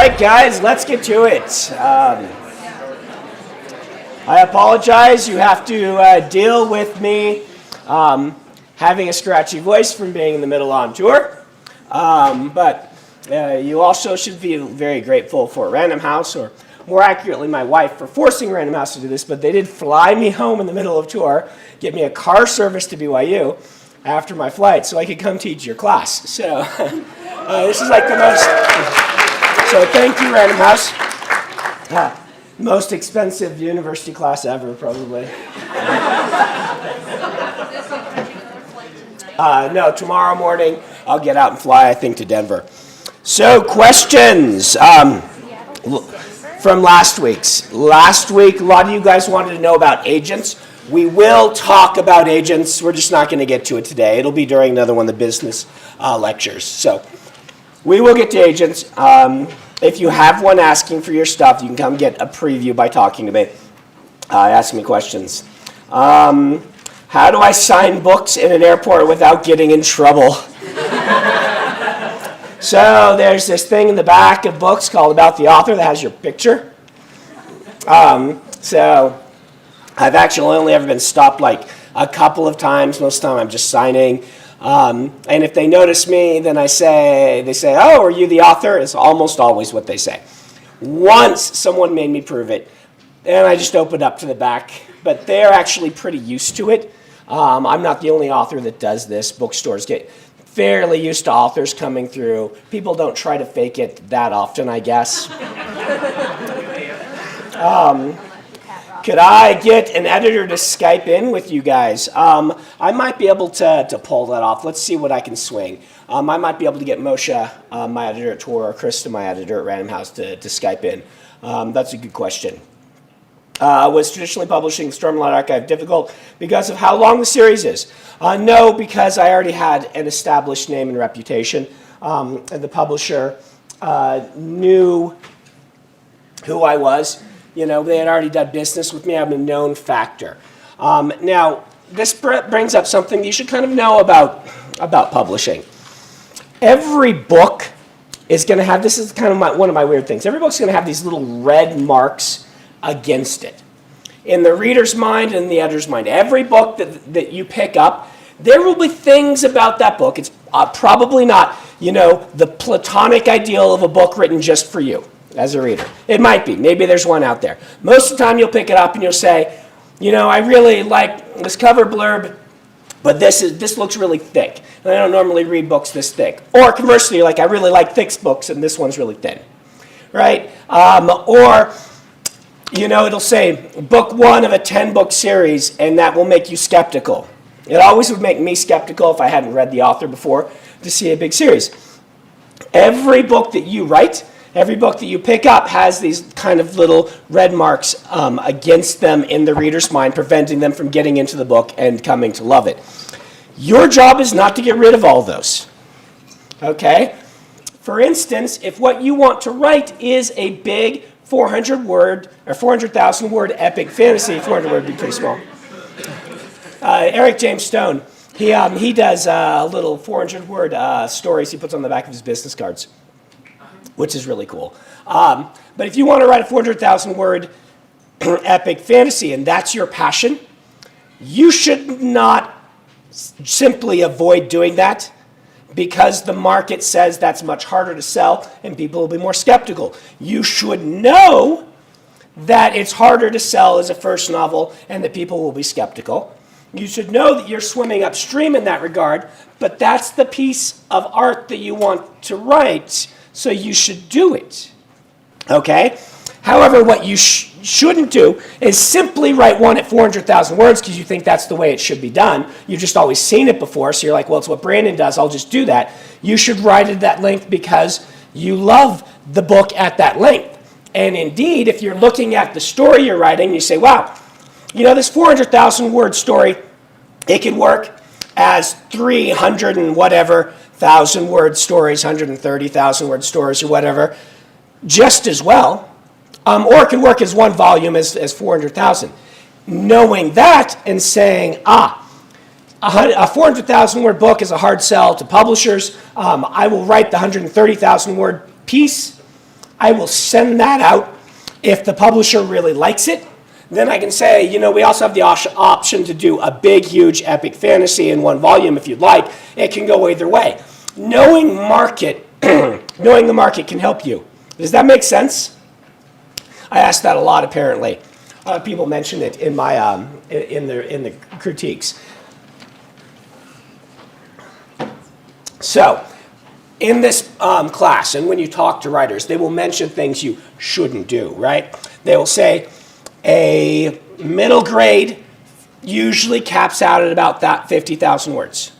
right, guys, let's get to it. I apologize. You have to deal with me having a scratchy voice from being in the middle on tour. But you also should feel very grateful for Random House, or more accurately, my wife, for forcing Random House to do this. But they did fly me home in the middle of tour, get me a car service to BYU after my flight so I could come teach your class. So this is like the most... So thank you, Random House. Most expensive university class ever, probably. No, tomorrow morning I'll get out and fly, I think, to Denver. So questions from last week's. Last week, a lot of you guys wanted to know about agents. We will talk about agents. We're just not going to get to it today. It'll be during another one of the business lectures. So we will get to agents. If you have one asking for your stuff, you can come get a preview by talking to me. Ask me questions. How do I sign books in an airport without getting in trouble? So there's this thing in the back of books called About the Author that has your picture. So I've actually only ever been stopped like a couple of times. Most of the time I'm just signing. And if they notice me, then they say, "Oh, are you the author?" It's almost always what they say. Once someone made me prove it, and I just opened up to the back. But they're actually pretty used to it. I'm not the only author that does this. Bookstores get fairly used to authors coming through. People don't try to fake it that often, I guess. Could I get an editor to Skype in with you guys? I might be able to pull that off. Let's see what I can swing. I might be able to get Moshe, my editor at Tor, or Krista, my editor at Random House, to Skype in. That's a good question. Was traditionally publishing Stormlight Archive difficult because of how long the series is? No, because I already had an established name and reputation. And the publisher knew who I was. You know, they had already done business with me. I'm a known factor. Now, this brings up something you should kind of know about publishing. Every book is going to have, this is kind of one of my weird things, every book's going to have these little red marks against it. In the reader's mind and the editor's mind, every book that you pick up, there will be things about that book. It's probably not, the platonic ideal of a book written just for you as a reader. It might be. Maybe there's one out there. Most of the time you'll pick it up and you'll say, I really like this cover blurb, but this looks really thick. And I don't normally read books this thick. Or conversely, you're like, I really like thick books and this one's really thin. Right? Or it'll say book 1 of a 10-book series, and that will make you skeptical. It always would make me skeptical if I hadn't read the author before to see a big series. Every book that you write, every book that you pick up has these kind of little red marks against them in the reader's mind, preventing them from getting into the book and coming to love it. Your job is not to get rid of all those. Okay? For instance, if what you want to write is a big 400-word or 400,000-word epic fantasy, 400 would be pretty small. Eric James Stone, he does little 400-word stories he puts on the back of his business cards, which is really cool. But if you want to write a 400,000-word epic fantasy and that's your passion, you should not simply avoid doing that because the market says that's much harder to sell and people will be more skeptical. You should know that it's harder to sell as a first novel and that people will be skeptical. You should know that you're swimming upstream in that regard, but that's the piece of art that you want to write, so you should do it. Okay? However, what you shouldn't do is simply write one at 400,000 words because you think that's the way it should be done. You've just always seen it before, so you're like, well, it's what Brandon does, I'll just do that. You should write it at that length because you love the book at that length. And indeed, if you're looking at the story you're writing, you say, wow, this 400,000 word story, it can work as 300 and whatever thousand word stories, 130,000 word stories or whatever, just as well. Or it can work as one volume as 400,000. Knowing that and saying, a 400,000 word book is a hard sell to publishers. I will write the 130,000 word piece. I will send that out. If the publisher really likes it, then I can say, we also have the option to do a big, huge epic fantasy in one volume if you'd like. It can go either way. Knowing knowing the market can help you. Does that make sense? I asked that a lot, apparently. People mentioned it in my in the critiques. So, in this class, and when you talk to writers, they will mention things you shouldn't do, right? They will say a middle grade usually caps out at about that 50,000 words.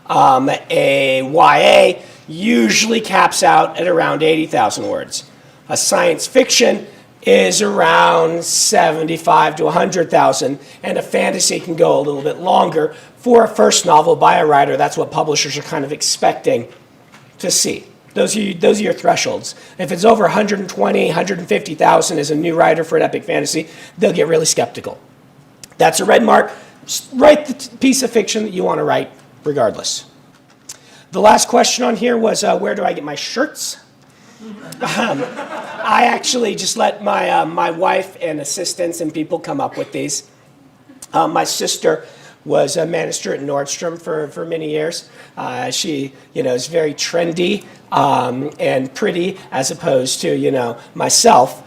A YA usually caps out at around 80,000 words. A science fiction is around 75 to 100,000, and a fantasy can go a little bit longer. For a first novel by a writer, that's what publishers are kind of expecting to see. Those are your thresholds. If it's over 120, 150,000 as a new writer for an epic fantasy, they'll get really skeptical. That's a red mark. Just write the piece of fiction that you want to write regardless. The last question on here was, where do I get my shirts? I actually just let my wife and assistants and people come up with these. My sister was a manager at Nordstrom for many years. She, is very trendy and pretty as opposed to, myself.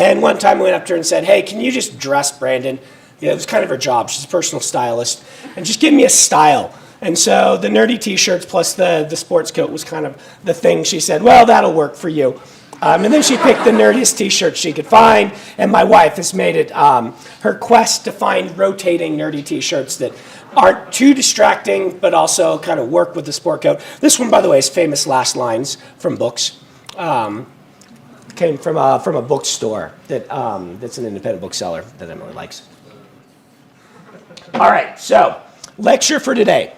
And one time I went up to her and said, hey, can you just dress Brandon? It was kind of her job. She's a personal stylist. And just give me a style. And so the nerdy T-shirts plus the sports coat was kind of the thing. She said, well, that'll work for you. And then she picked the nerdiest T-shirt she could find. And my wife has made it her quest to find rotating nerdy T-shirts that aren't too distracting, but also kind of work with the sport coat. This one, by the way, is famous last lines from books. Came from a bookstore that's an independent bookseller that Emily likes. All right, so lecture for today.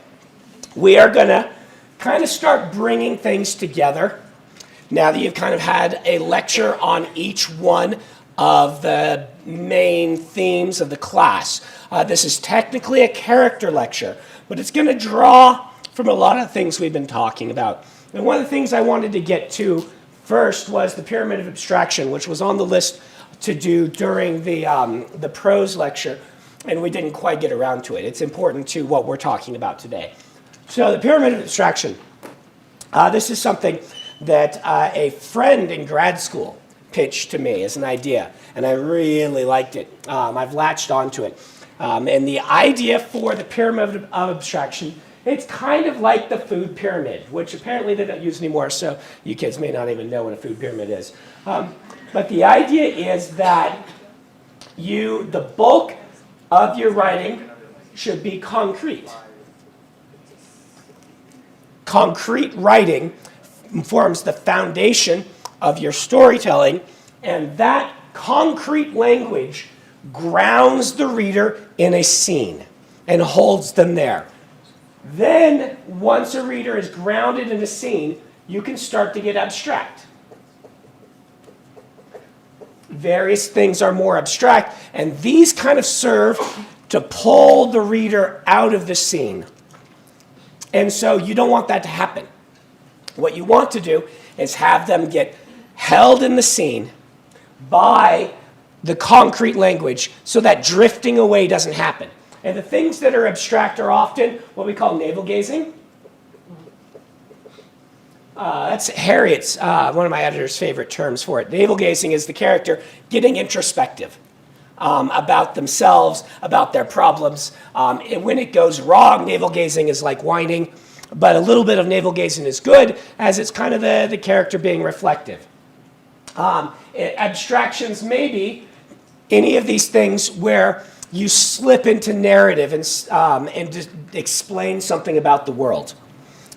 We are going to kind of start bringing things together now that you've kind of had a lecture on each one of the main themes of the class. This is technically a character lecture, but it's going to draw from a lot of things we've been talking about. And one of the things I wanted to get to first was the pyramid of abstraction, which was on the list to do during the prose lecture, and we didn't quite get around to it. It's important to what we're talking about today. So the pyramid of abstraction, this is something that a friend in grad school pitched to me as an idea, and I really liked it. I've latched onto it. And the idea for the pyramid of abstraction, it's kind of like the food pyramid, which apparently they don't use anymore, so you kids may not even know what a food pyramid is. But the idea is that the bulk of your writing should be concrete. Concrete writing forms the foundation of your storytelling, and that concrete language grounds the reader in a scene and holds them there. Then, once a reader is grounded in a scene, you can start to get abstract. Various things are more abstract, and these kind of serve to pull the reader out of the scene. And so you don't want that to happen. What you want to do is have them get held in the scene by the concrete language so that drifting away doesn't happen. And the things that are abstract are often what we call navel gazing. That's Harriet's, one of my editor's favorite terms for it. Navel gazing is the character getting introspective about themselves, about their problems. And when it goes wrong, navel gazing is like whining. But a little bit of navel gazing is good, as it's kind of the character being reflective. Abstractions may be any of these things where you slip into narrative and just explain something about the world,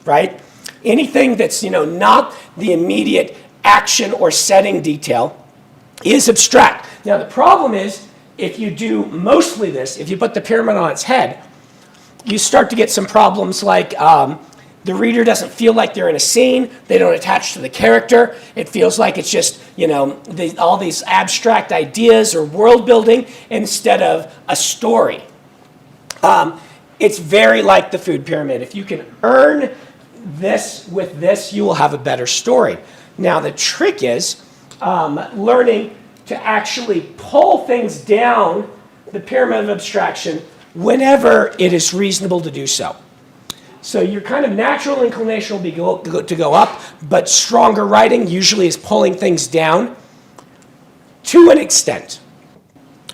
right? Anything that's not the immediate action or setting detail is abstract. Now the problem is, if you do mostly this, if you put the pyramid on its head, you start to get some problems like the reader doesn't feel like they're in a scene. They don't attach to the character. It feels like it's just, all these abstract ideas or world building instead of a story. It's very like the food pyramid. If you can earn with this, you will have a better story. Now, the trick is learning to actually pull things down the pyramid of abstraction whenever it is reasonable to do so. So your kind of natural inclination will be to go up, but stronger writing usually is pulling things down to an extent.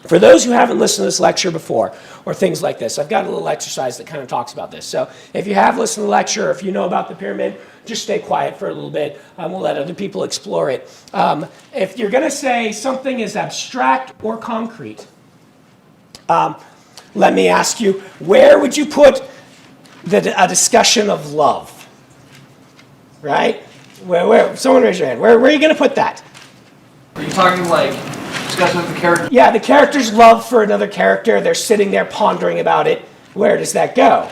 For those who haven't listened to this lecture before, or things like this, I've got a little exercise that kind of talks about this. So if you have listened to the lecture, or if you know about the pyramid, just stay quiet for a little bit. We'll let other people explore it. If you're going to say something is abstract or concrete, let me ask you, where would you put a discussion of love? Right? Where? Someone raise your hand. Where are you going to put that? Are you talking like discussion of the character? Yeah, the character's love for another character. They're sitting there pondering about it. Where does that go?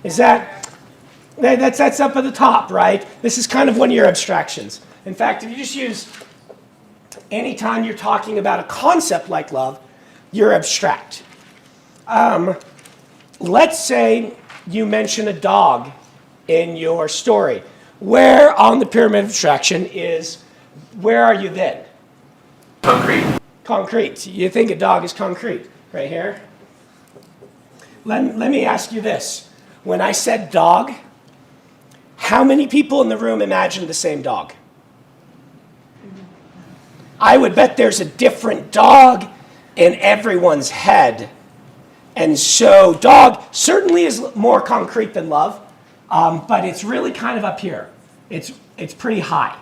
Is that's up at the top, right? This is kind of one of your abstractions. In fact, if you just use anytime you're talking about a concept like love, you're abstract. Let's say you mention a dog in your story. Where on the pyramid of abstraction where are you then? Concrete. Concrete. You think a dog is concrete, right here? Let me ask you this. When I said dog, how many people in the room imagined the same dog? I would bet there's a different dog in everyone's head. And so dog certainly is more concrete than love, but it's really kind of up here. It's pretty high.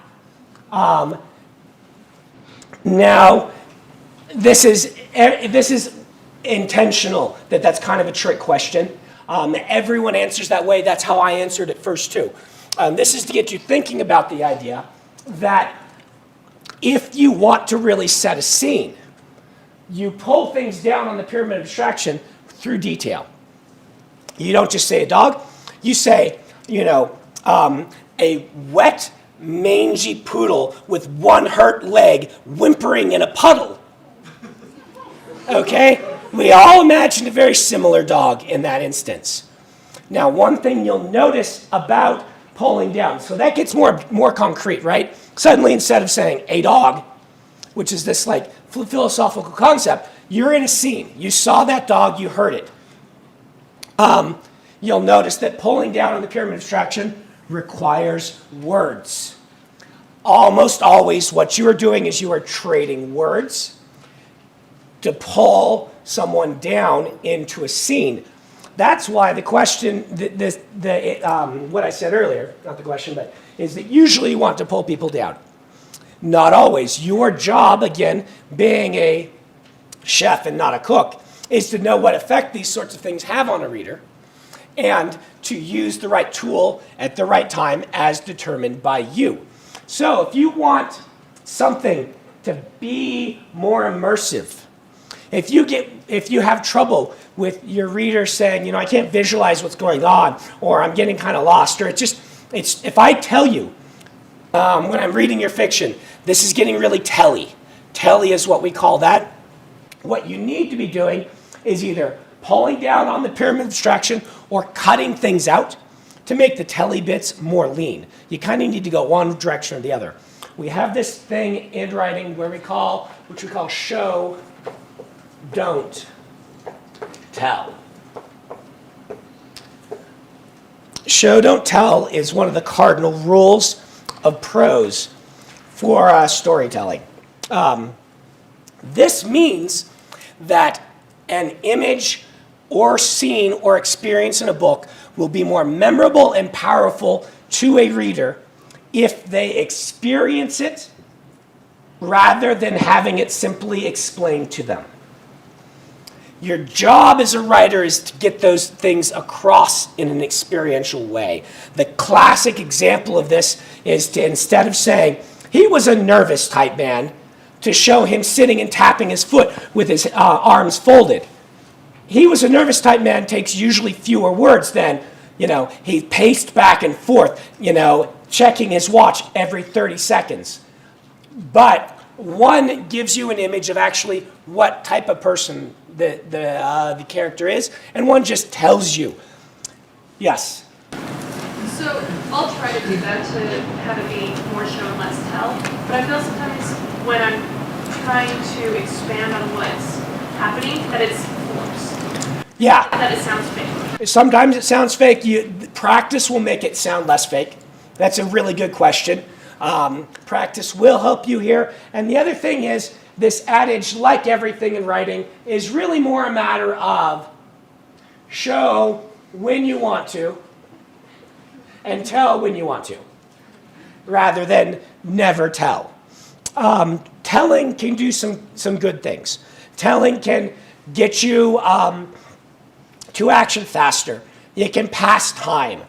Now, this is intentional, that's kind of a trick question. Everyone answers that way. That's how I answered it first, too. This is to get you thinking about the idea that if you want to really set a scene, you pull things down on the pyramid of abstraction through detail. You don't just say a dog. You say, a wet, mangy poodle with one hurt leg whimpering in a puddle. Okay? We all imagined a very similar dog in that instance. Now, one thing you'll notice about pulling down, so that gets more concrete, right? Suddenly, instead of saying a dog, which is this like philosophical concept, you're in a scene. You saw that dog, you heard it. You'll notice that pulling down on the pyramid of abstraction requires words. Almost always what you are doing is you are trading words to pull someone down into a scene. That's why the question, what I said earlier, not the question, but is that usually you want to pull people down. Not always. Your job, again, being a chef and not a cook, is to know what effect these sorts of things have on a reader and to use the right tool at the right time as determined by you. So if you want something to be more immersive, if you have trouble with your reader saying, I can't visualize what's going on, or I'm getting kind of lost, or if I tell you when I'm reading your fiction, this is getting really telly. Telly is what we call that. What you need to be doing is either pulling down on the pyramid of abstraction or cutting things out to make the telly bits more lean. You kind of need to go one direction or the other. We have this thing in writing which we call show, don't, tell. Show, don't tell is one of the cardinal rules of prose for storytelling. This means that an image or scene or experience in a book will be more memorable and powerful to a reader if they experience it rather than having it simply explained to them. Your job as a writer is to get those things across in an experiential way. The classic example of this is to, instead of saying, he was a nervous type man, to show him sitting and tapping his foot with his arms folded. He was a nervous type man takes usually fewer words than, he paced back and forth, checking his watch every 30 seconds. But one gives you an image of actually what type of person the character is, and one just tells you. Yes? So I'll try to do that to have it be more show and less tell. But I feel sometimes when I'm trying to expand on what's happening, that it's forced. Yeah. That it sounds fake. Sometimes it sounds fake. Practice will make it sound less fake. That's a really good question. Practice will help you here. And the other thing is, this adage, like everything in writing, is really more a matter of show when you want to and tell when you want to, rather than never tell. Telling can do some good things. Telling can get you to action faster. It can pass time.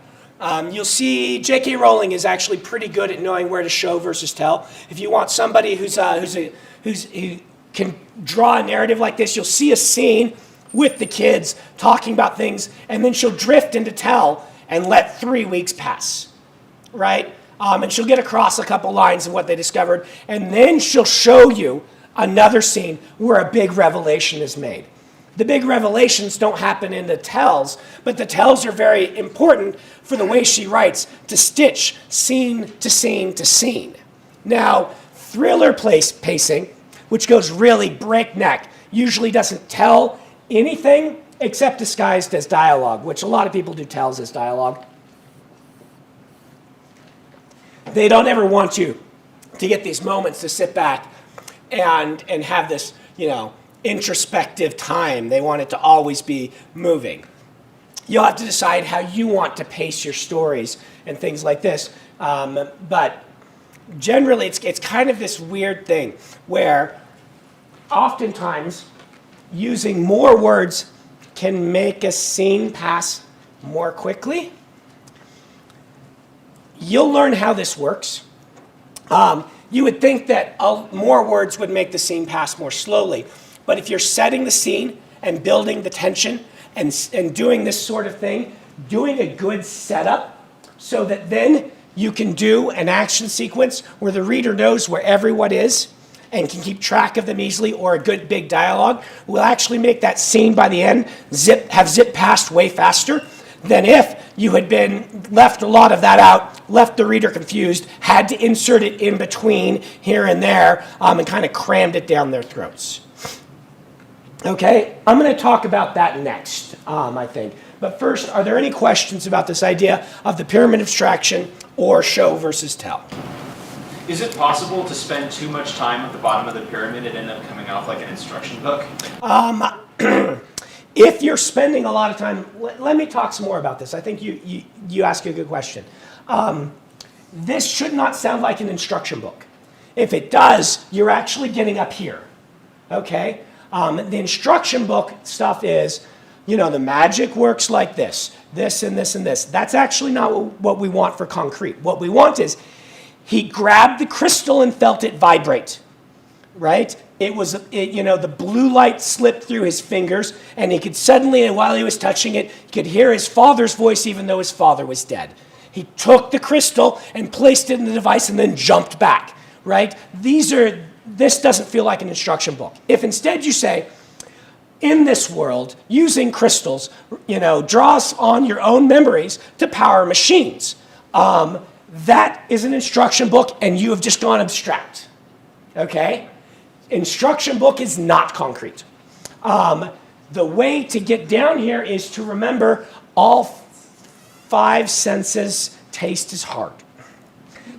You'll see J.K. Rowling is actually pretty good at knowing where to show versus tell. If you want somebody who can draw a narrative like this, you'll see a scene with the kids talking about things, and then she'll drift into tell and let 3 weeks pass, right? And she'll get across a couple lines of what they discovered, and then she'll show you another scene where a big revelation is made. The big revelations don't happen in the tells, but the tells are very important for the way she writes, to stitch scene to scene to scene. Now, thriller pacing, which goes really breakneck, usually doesn't tell anything except disguised as dialogue, which a lot of people do tells as dialogue. They don't ever want you to get these moments to sit back and have this, introspective time. They want it to always be moving. You'll have to decide how you want to pace your stories and things like this. But generally, it's kind of this weird thing where oftentimes using more words can make a scene pass more quickly. You'll learn how this works. You would think that more words would make the scene pass more slowly. But if you're setting the scene and building the tension and doing this sort of thing, doing a good setup so that then you can do an action sequence where the reader knows where everyone is and can keep track of them easily, or a good big dialogue, will actually make that scene by the end have zip past way faster than if you had been left a lot of that out, left the reader confused, had to insert it in between here and there, and kind of crammed it down their throats. Okay, I'm going to talk about that next, I think. But first, are there any questions about this idea of the pyramid abstraction or show versus tell? Is it possible to spend too much time at the bottom of the pyramid and end up coming off like an instruction book? If you're spending a lot of time, let me talk some more about this. I think you ask a good question. This should not sound like an instruction book. If it does, you're actually getting up here, okay? The instruction book stuff is, the magic works like this and this and this. That's actually not what we want for concrete. What we want is, he grabbed the crystal and felt it vibrate, right? The blue light slipped through his fingers, and he could suddenly, while he was touching it, he could hear his father's voice even though his father was dead. He took the crystal and placed it in the device and then jumped back, right? This doesn't feel like an instruction book. If instead you say, in this world, using crystals, draws on your own memories to power machines. That is an instruction book, and you have just gone abstract, okay? Instruction book is not concrete. The way to get down here is to remember all 5 senses. Taste is hard.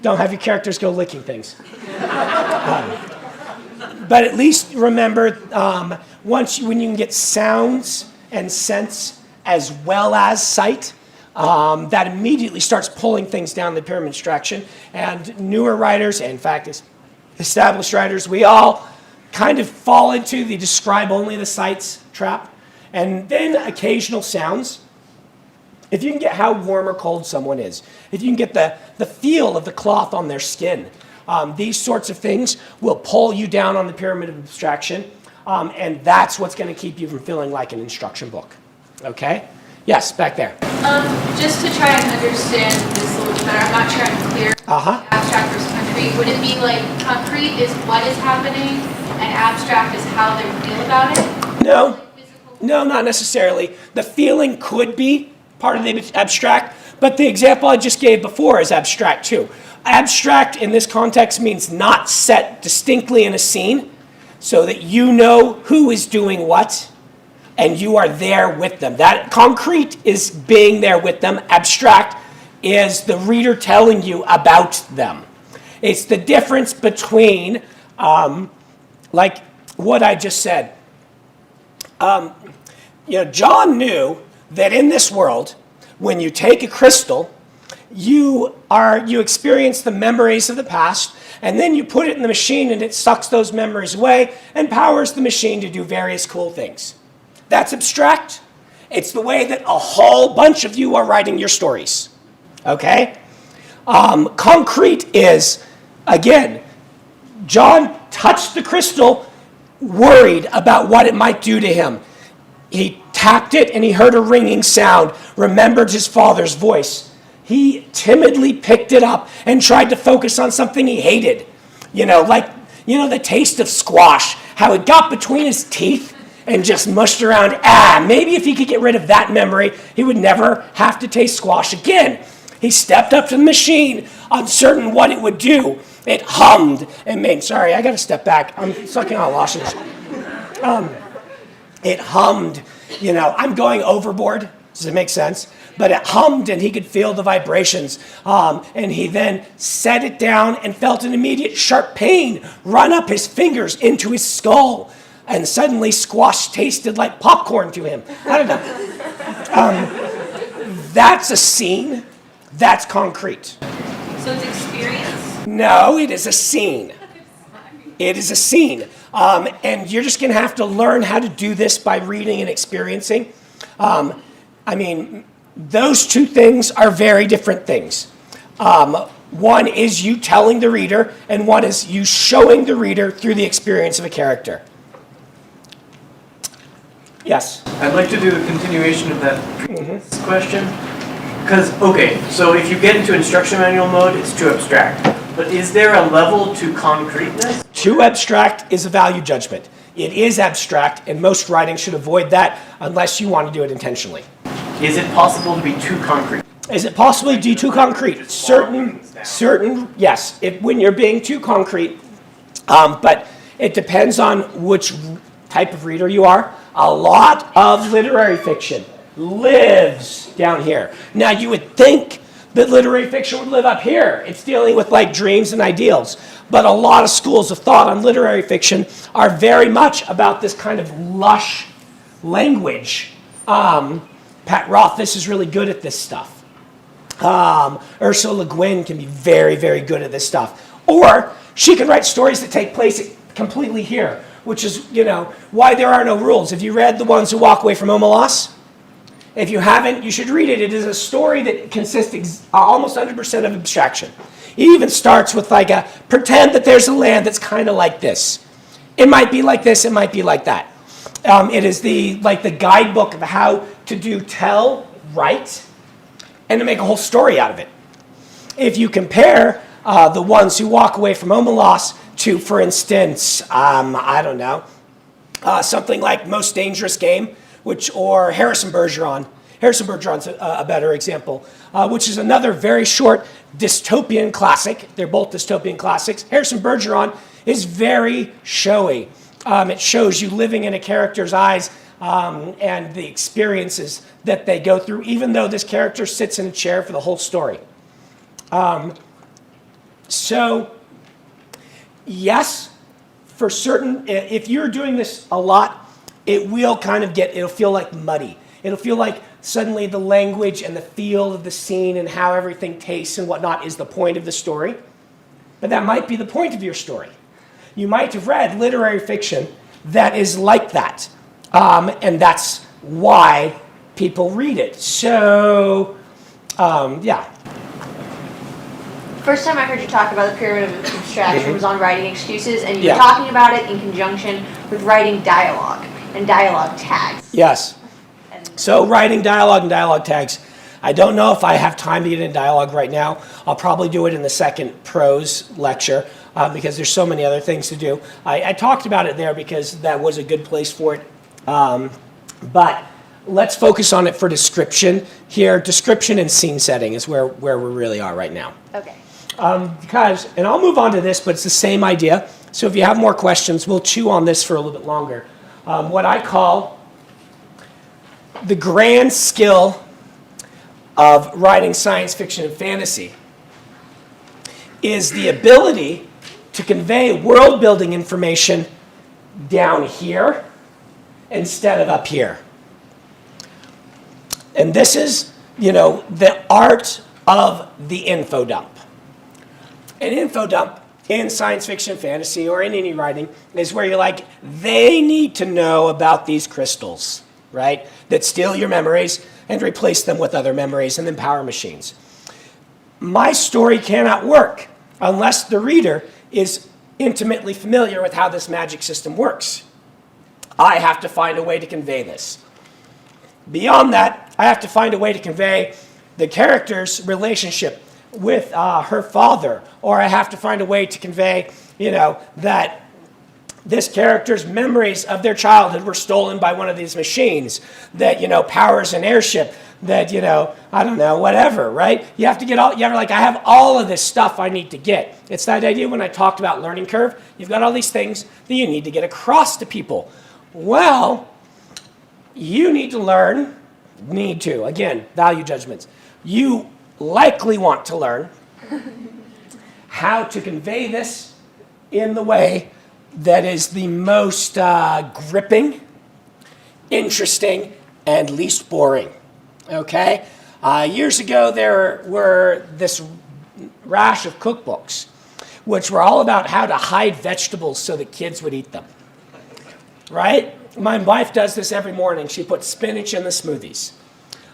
Don't have your characters go licking things. But at least remember, when you can get sounds and sense as well as sight, that immediately starts pulling things down the pyramid abstraction. And newer writers, and in fact, established writers, we all kind of fall into the describe only the sights trap. And then occasional sounds. If you can get how warm or cold someone is, if you can get the feel of the cloth on their skin, these sorts of things will pull you down on the pyramid of abstraction. And that's what's going to keep you from feeling like an instruction book. Okay? Yes, back there. Just to try and understand this a little bit better, I'm not sure I'm clear. Abstract versus concrete. Would it be like concrete is what is happening and abstract is how they feel about it? No, not necessarily. The feeling could be part of the abstract, But the example I just gave before is abstract too. Abstract in this context means not set distinctly in a scene so that you know who is doing what and you are there with them. That concrete is being there with them. Abstract is the reader telling you about them. It's the difference between, like what I just said. John knew that in this world, when you take a crystal, you experience the memories of the past, and then you put it in the machine and it sucks those memories away and powers the machine to do various cool things. That's abstract. It's the way that a whole bunch of you are writing your stories. Okay? Concrete is, again, John touched the crystal, worried about what it might do to him. He tapped it and he heard a ringing sound, remembered his father's voice. He timidly picked it up and tried to focus on something he hated. The taste of squash, how it got between his teeth and just mushed around. Maybe if he could get rid of that memory, he would never have to taste squash again. He stepped up to the machine, uncertain what it would do. It hummed and made, sorry, I got to step back. I'm sucking on lozenges. It hummed, I'm going overboard. Does it make sense? But it hummed and he could feel the vibrations. And he then set it down and felt an immediate sharp pain run up his fingers into his skull. And suddenly squash tasted like popcorn to him. I don't know. That's a scene. That's concrete. So it's experience? No, it is a scene. It is a scene. And you're just going to have to learn how to do this by reading and experiencing. Those two things are very different things. One is you telling the reader, and one is you showing the reader through the experience of a character. Yes? I'd like to do a continuation of that previous question. Because, so if you get into instruction manual mode, it's too abstract. But is there a level to concreteness? Too abstract is a value judgment. It is abstract, and most writing should avoid that unless you want to do it intentionally. Is it possible to be too concrete? Is it possible to be too concrete? Certain, yes. When you're being too concrete, but it depends on which type of reader you are. A lot of literary fiction lives down here. Now, you would think that literary fiction would live up here. It's dealing with dreams and ideals. But a lot of schools of thought on literary fiction are very much about this kind of lush language. Pat Rothfuss is really good at this stuff. Ursula Le Guin can be very, very good at this stuff. Or she can write stories that take place completely here, which is, why there are no rules. Have you read The Ones Who Walk Away from Omelas? If you haven't, you should read it. It is a story that consists almost 100% of abstraction. It even starts with pretend that there's a land that's kind of like this. It might be like this, it might be like that. It is the guidebook of how to tell, write, and to make a whole story out of it. If you compare The Ones Who Walk Away from Omelas to, for instance, something like Most Dangerous Game, or Harrison Bergeron. Harrison Bergeron's a better example, which is another very short dystopian classic. They're both dystopian classics. Harrison Bergeron is very showy. It shows you living in a character's eyes and the experiences that they go through, even though this character sits in a chair for the whole story. So, yes, for certain, if you're doing this a lot, it will it'll feel like muddy. It'll feel like suddenly the language and the feel of the scene and how everything tastes and whatnot is the point of the story. But that might be the point of your story. You might have read literary fiction that is like that. And that's why people read it. So, yeah. First time I heard you talk about the pyramid of abstraction was on writing excuses, and you Yeah. were talking about it in conjunction with writing dialogue and dialogue tags. Yes. So writing dialogue and dialogue tags. I don't know if I have time to get into dialogue right now. I'll probably do it in the second prose lecture because there's so many other things to do. I talked about it there because that was a good place for it. But let's focus on it for description here. Description and scene setting is where we really are right now. Okay. And I'll move on to this, but it's the same idea. So if you have more questions, we'll chew on this for a little bit longer. What I call the grand skill of writing science fiction and fantasy is the ability to convey world-building information down here instead of up here. And this is, the art of the info dump. An info dump in science fiction, fantasy, or in any writing is where you're like, they need to know about these crystals, right? That steal your memories and replace them with other memories and then power machines. My story cannot work unless the reader is intimately familiar with how this magic system works. I have to find a way to convey this. Beyond that, I have to find a way to convey the character's relationship with her father, or I have to find a way to convey, that this character's memories of their childhood were stolen by one of these machines that, powers an airship that, I don't know, whatever, right? You have to get all, I have all of this stuff I need to get. It's that idea when I talked about learning curve. You've got all these things that you need to get across to people. Well, you need to learn, again, value judgments. You likely want to learn how to convey this in the way that is the most gripping, interesting, and least boring. Okay? Years ago, there were this rash of cookbooks, which were all about how to hide vegetables so that kids would eat them. Right? My wife does this every morning. She puts spinach in the smoothies.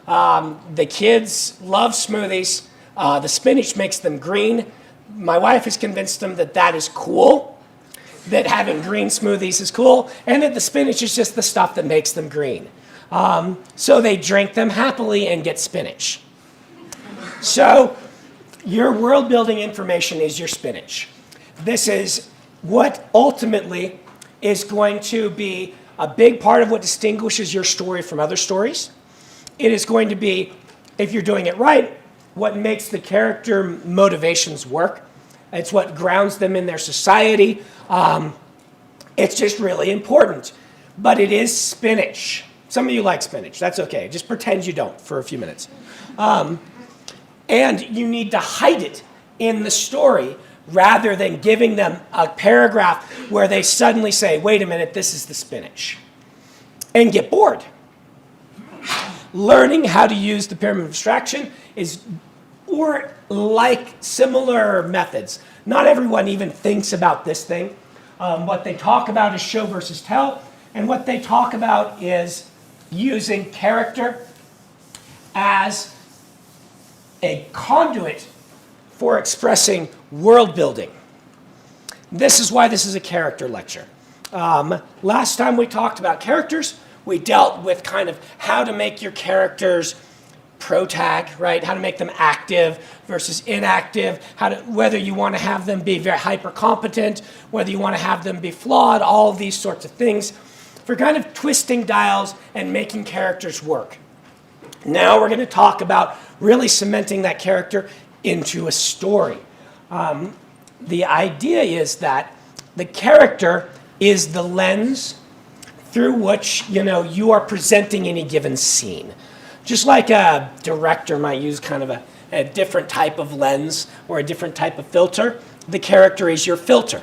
The kids love smoothies. The spinach makes them green. My wife has convinced them that that is cool, that having green smoothies is cool, and that the spinach is just the stuff that makes them green. So they drink them happily and get spinach. So your world-building information is your spinach. This is what ultimately is going to be a big part of what distinguishes your story from other stories. It is going to be, if you're doing it right, what makes the character motivations work. It's what grounds them in their society. It's just really important. But it is spinach. Some of you like spinach. That's okay. Just pretend you don't for a few minutes. And you need to hide it in the story rather than giving them a paragraph where they suddenly say, wait a minute, this is the spinach, and get bored. Learning how to use the pyramid of abstraction or like similar methods. Not everyone even thinks about this thing. What they talk about is show versus tell, and what they talk about is using character as a conduit for expressing world building. This is why this is a character lecture. Last time we talked about characters, we dealt with kind of how to make your characters protag, right? How to make them active versus inactive, whether you want to have them be very hyper competent, whether you want to have them be flawed, all of these sorts of things for kind of twisting dials and making characters work. Now we're going to talk about really cementing that character into a story. The idea is that the character is the lens through which you are presenting any given scene. Just like a director might use kind of a different type of lens or a different type of filter, the character is your filter.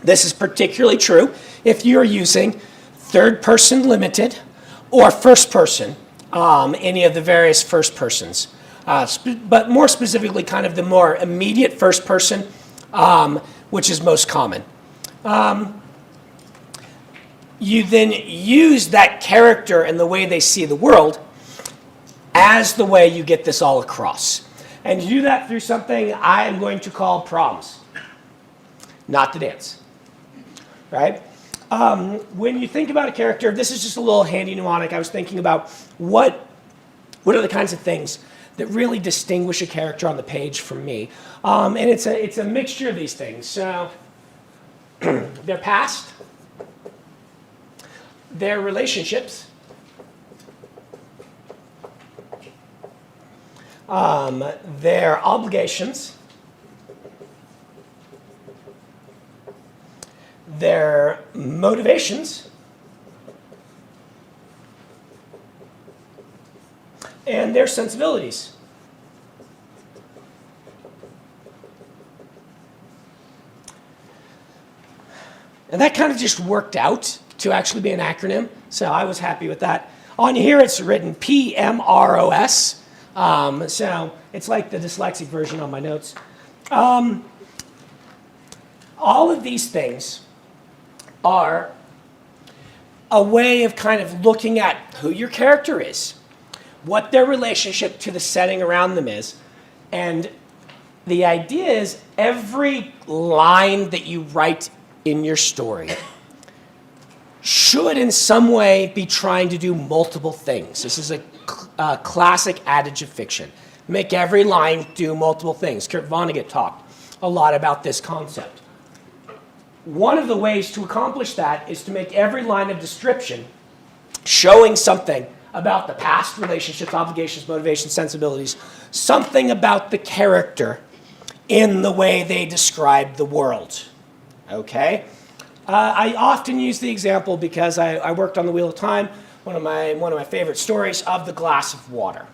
This is particularly true if you're using third person limited or first person, any of the various first persons. But more specifically, kind of the more immediate first person, which is most common. You then use that character and the way they see the world as the way you get this all across. And you do that through something I am going to call proms, not the dance, right? When you think about a character, this is just a little handy mnemonic. I was thinking about what are the kinds of things that really distinguish a character on the page from me. And it's a mixture of these things. So their past, their relationships, their obligations, their motivations, and their sensibilities. And that kind of just worked out to actually be an acronym, so I was happy with that. On here it's written PMROS, so it's like the dyslexic version on my notes. All of these things are a way of kind of looking at who your character is, what their relationship to the setting around them is, and the idea is every line that you write in your story should in some way be trying to do multiple things. This is a classic adage of fiction. Make every line do multiple things. Kurt Vonnegut talked a lot about this concept. One of the ways to accomplish that is to make every line of description showing something about the past, relationships, obligations, motivations, sensibilities, something about the character in the way they describe the world. Okay? I often use the example because I worked on The Wheel of Time, one of my favorite stories, of the glass of water.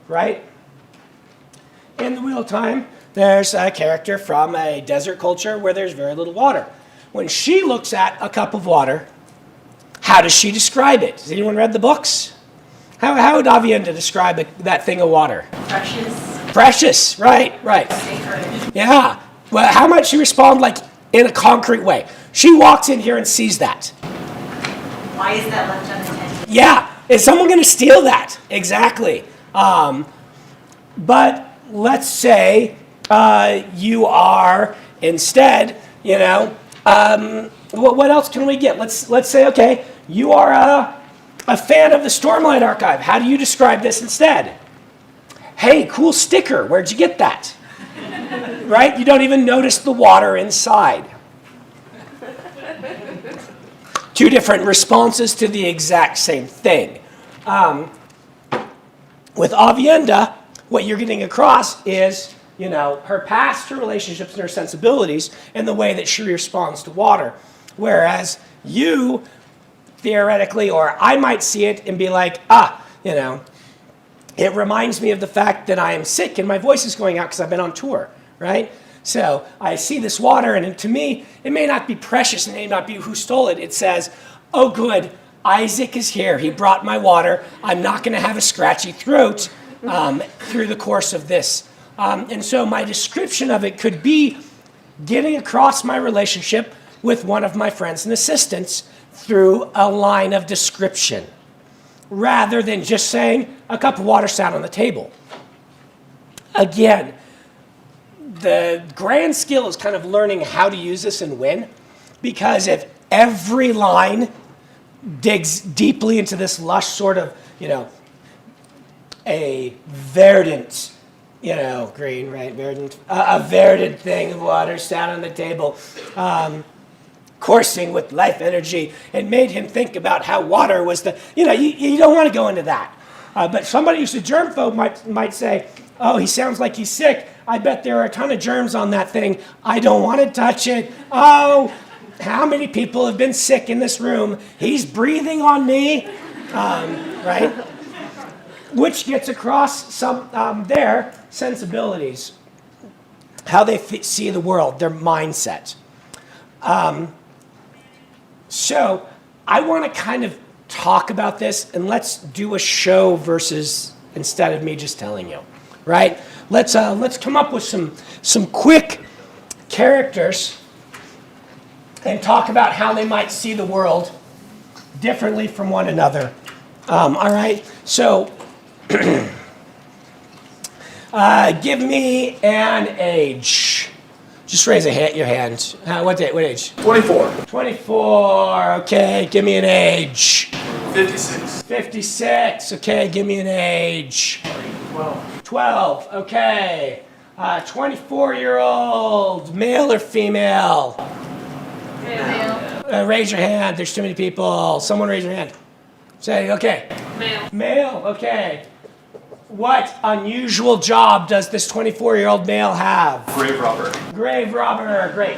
Right? In The Wheel of Time, there's a character from a desert culture where there's very little water. When she looks at a cup of water, how does she describe it? Has anyone read the books? How would Avienda describe that thing of water? Precious. Precious, right. Sacred. Yeah. Well, how might she respond like in a concrete way? She walks in here and sees that. Why is that left unattended? Yeah. Is someone going to steal that? Exactly. But let's say you are instead, what else can we get? Let's say, okay, you are a fan of the Stormlight Archive. How do you describe this instead? Hey, cool sticker. Where'd you get that? Right? You don't even notice the water inside. Two different responses to the exact same thing. With Avienda, what you're getting across is, her past, her relationships, and her sensibilities, and the way that she responds to water. Whereas you, theoretically, or I might see it and be like, it reminds me of the fact that I am sick and my voice is going out because I've been on tour, right? So I see this water, and to me, it may not be precious, and it may not be who stole it. It says, oh good, Isaac is here. He brought my water. I'm not going to have a scratchy throat through the course of this. And so my description of it could be getting across my relationship with one of my friends and assistants through a line of description, rather than just saying a cup of water sat on the table. Again, the grand skill is kind of learning how to use this and when, because if every line digs deeply into this lush sort of, a verdant, green, right, verdant, a verdant thing of water sat on the table, coursing with life energy, and made him think about how water was the, you don't want to go into that. But somebody who's a germphobe might say, oh, he sounds like he's sick. I bet there are a ton of germs on that thing. I don't want to touch it. Oh, how many people have been sick in this room? He's breathing on me, right? Which gets across some their sensibilities, how they see the world, their mindset. So I want to kind of talk about this, and let's do a show versus instead of me just telling you, right? Let's come up with some quick characters and talk about how they might see the world differently from one another. All right, so give me an age. Just raise your hand. What age? 24. 24, okay, give me an age. 56. 56, okay, give me an age. 12. 12, okay. 24-year-old, male or female? Male. Raise your hand, there's too many people. Someone raise your hand. Say, okay. Male. Male, okay. What unusual job does this 24-year-old male have? Grave robber. Grave robber, great.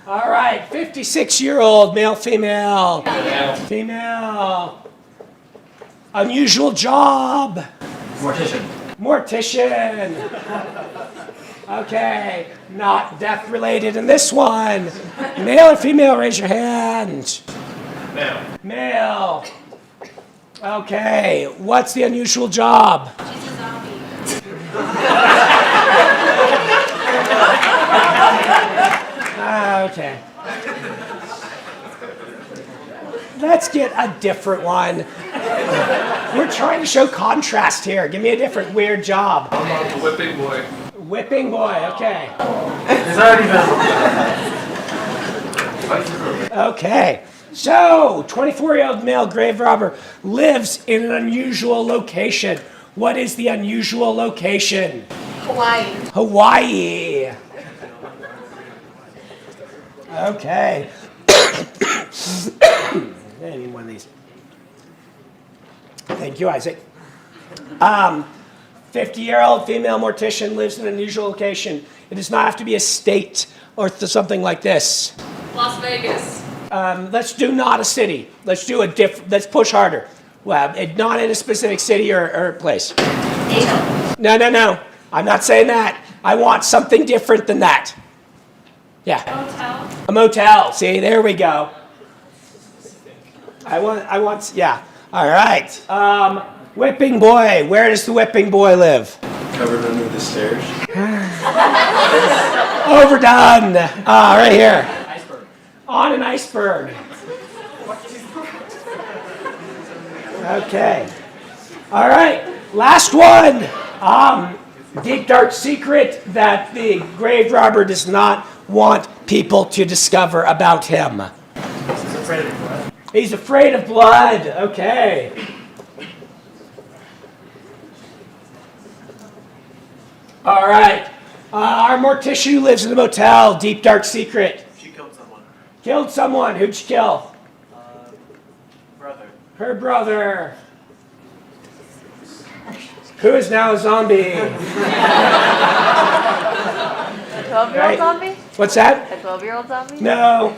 All right, 56-year-old male, female. Female. Unusual job. Mortician. Mortician. Okay, not death related in this one. Male or female, raise your hand. Male. Male. Okay, what's the unusual job? She's a zombie. Okay. Let's get a different one. We're trying to show contrast here. Give me a different weird job. I'm a whipping boy. Whipping boy, okay. It's already been. Okay. So, 24-year-old male grave robber lives in an unusual location. What is the unusual location? Hawaii. Hawaii. Okay. I need one of these. Thank you, Isaac. 50-year-old female mortician lives in an unusual location. It does not have to be a state or something like this. Las Vegas. Let's do not a city. Let's do let's push harder. Well, not in a specific city or place. Asia. No. I'm not saying that. I want something different than that. Yeah. Hotel. A motel. See, there we go. Yeah. All right. Whipping boy. Where does the whipping boy live? Covered under the stairs. Overdone. Right here. Iceberg. On an iceberg. Okay. All right. Last one. Deep dark secret that the grave robber does not want people to discover about him. He's afraid of blood. He's afraid of blood. Okay. All right. Our mortician lives in a motel. Deep dark secret. She killed someone. Killed someone. Who'd she kill? Brother. Her brother. Who is now a zombie? A 12-year-old Right. zombie? What's that? A 12-year-old zombie? No.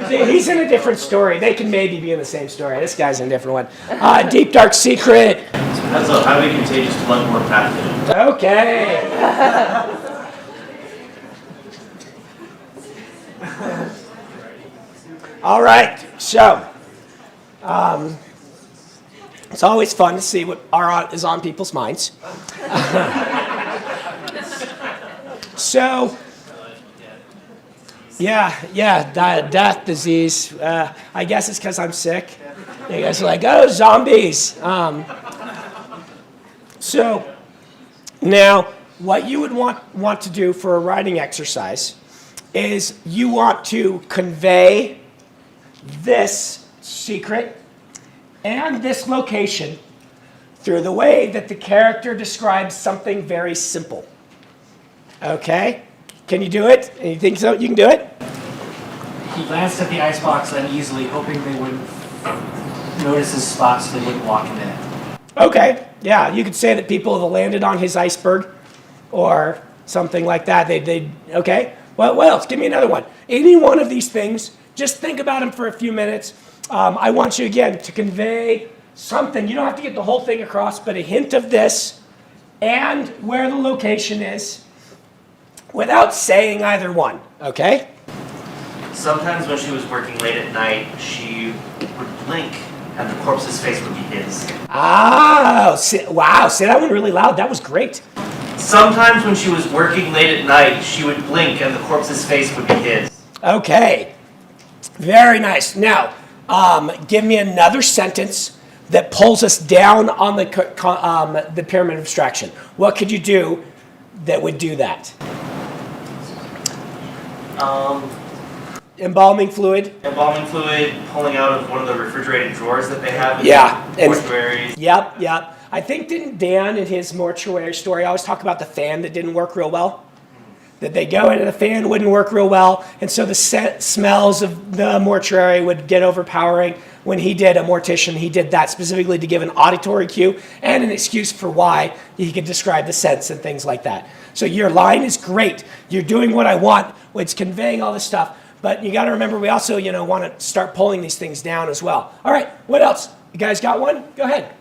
He's in a different story. They can maybe be in the same story. This guy's in a different one. Deep dark secret. That's a highly contagious bloodborne pathogen. Okay. All right. So, it's always fun to see what is on people's minds. So, death, disease. I guess it's because I'm sick. You guys are like, oh, zombies. So, now, what you would want to do for a writing exercise is you want to convey this secret and this location through the way that the character describes something very simple. Okay? Can you do it? You think so? You can do it? He glanced at the icebox uneasily, hoping they wouldn't notice his spot so they wouldn't walk him in it. Okay. Yeah, you could say that people have landed on his iceberg or something like that. Okay? Well, what else? Give me another one. Any one of these things, just think about them for a few minutes. I want you, again, to convey something. You don't have to get the whole thing across, but a hint of this and where the location is without saying either one. Okay? Sometimes when she was working late at night, she would blink and the corpse's face would be his. Oh, wow. Say that one really loud. That was great. Sometimes when she was working late at night, she would blink and the corpse's face would be his. Okay. Very nice. Now, give me another sentence that pulls us down on the pyramid of abstraction. What could you do that would do that? Embalming fluid. Embalming fluid pulling out of one of the refrigerated drawers that they have in Yeah. the mortuaries. Yep. I think didn't Dan in his mortuary story always talk about the fan that didn't work real well? That they go into the fan wouldn't work real well, and so the smells of the mortuary would get overpowering. when he did a mortician, he did that specifically to give an auditory cue and an excuse for why he could describe the sense and things like that. So your line is great. You're doing what I want. It's conveying all this stuff. But you got to remember, we also, want to start pulling these things down as well. All right, what else? You guys got one? Go ahead.